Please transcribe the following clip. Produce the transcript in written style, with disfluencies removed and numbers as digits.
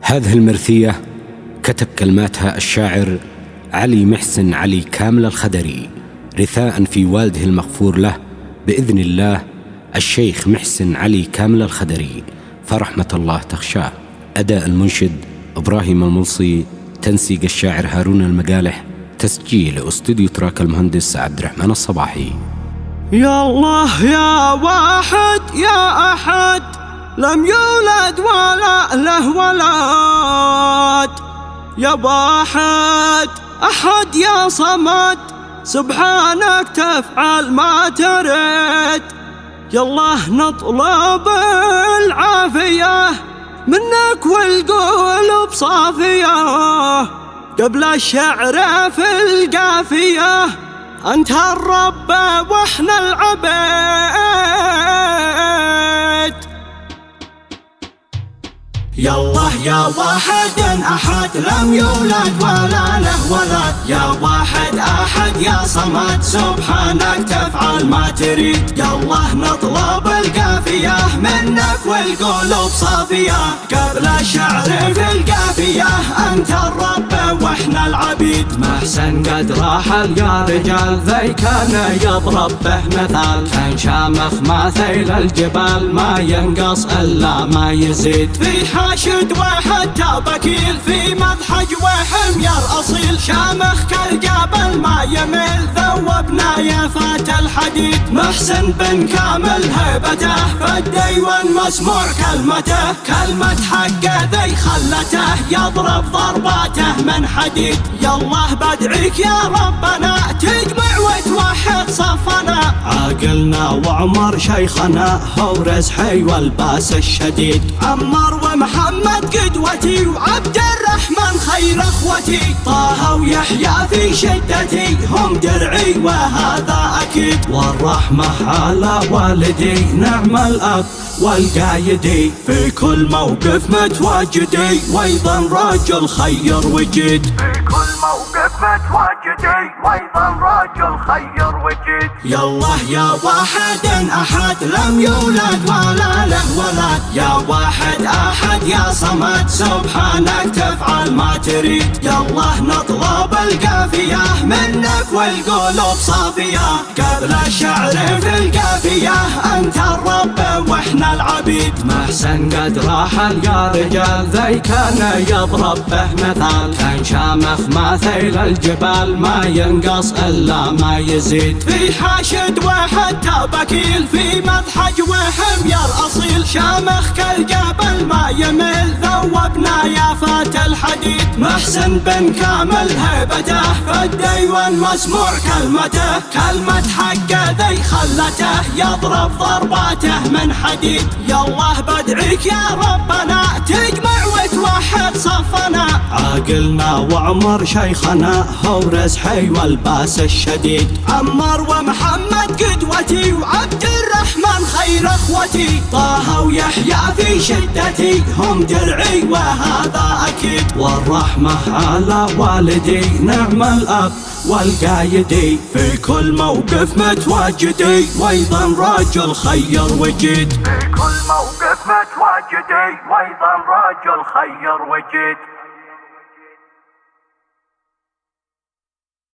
هذه المرثية كتب كلماتها الشاعر علي محسن علي كامل الخدري، رثاء في والده المغفور له بإذن الله الشيخ محسن علي كامل الخدري، فرحمة الله تخشاه. أداء المنشد إبراهيم الملصي، تنسيق الشاعر هارون المقالح، تسجيل استوديو تراك المهندس عبد الرحمن الصباحي. يا الله يا واحد يا أحد، لم يولد ولا له ولد، يا واحد أحد يا صمد، سبحانك تفعل ما تريد. يا الله نطلب العافية منك والقلوب صافية، قبل الشعر في القافية أنت الرب وإحنا العبيد. يا الله يا واحد أحد، لم يولد ولا له ولد، يا واحد أحد يا صمد، سبحانك تفعل ما تريد. يا الله نطلب القافية منك والقلوب صافية، قبل الشعر في القافية أنت الرب وإحنا العبيد. محسن قد راحل يا رجال، ذي كان يضرب به مثال، كان شامخ مثيل الجبال، ما ينقص إلا ما يزيد. في حاشد وحتى بكيل، في مضحج وحمير أصيل، شامخ كالجبل ما يمل، ذوبنا يافات الحديد. محسن بن كامل هيبته، فالديوان مسموع كلمته، كلمة حق ذي خلته، يضرب ضرباته من حديد. يا الله بدعيك يا ربنا، تجمع وتوحد صفنا، عاقلنا وعمر شيخنا، هو رزحي والباس الشديد. عمر ومحمد قدوتي، وعبد الرحمن خير اخوتي، طه ويحيى في شدتي، هم درعي وهذا اكيد. والرحمة على والدي، نعم الاب والقايدي، في كل موقف متواجدي، وايضا رجل خير وجيد. في كل موقف متواجدي، وايضا رجل خير وجيد. يا الله يا واحد احد، لم يولد ولا له ولد، يا واحد احد يا صمد، سبحانك تفعل ما تريد. يا الله نطلب القافية منك والقلوب صافية، قبل الشعر في القافية أنت الرب وإحنا العبيد. محسن قد راحل يا رجال، ذي كان يضرب به مثال، كان شامخ مثيل الجبال، ما ينقص إلا ما يزيد. في حاشد وحتى بكيل، في مضحج وحمير أصيل، شامخ كالجبل ما يمل، ذوبنا يافات الحديد. محسن بن كامل هيبته، فالديوان مسموع كلمته، كلمة حق ذي خلته، يضرب ضرباته من حديد. يا الله بدعيك يا ربنا، تجمع وتوحد صفنا، عاقلنا وعمر شيخنا، هو رزحي والباس الشديد. عمر ومحمد قدوتي، وعبد الرحمن خير اخوتي، طه ويحيى في شدتي، هم درعي وهذا اكيد. والرحمة على والدي، نعم الاب والقايدي، في كل موقف متواجدي، وايضا رجل خير وجيد. في كل موقف متواجدي، وايضا رجل خير وجيد.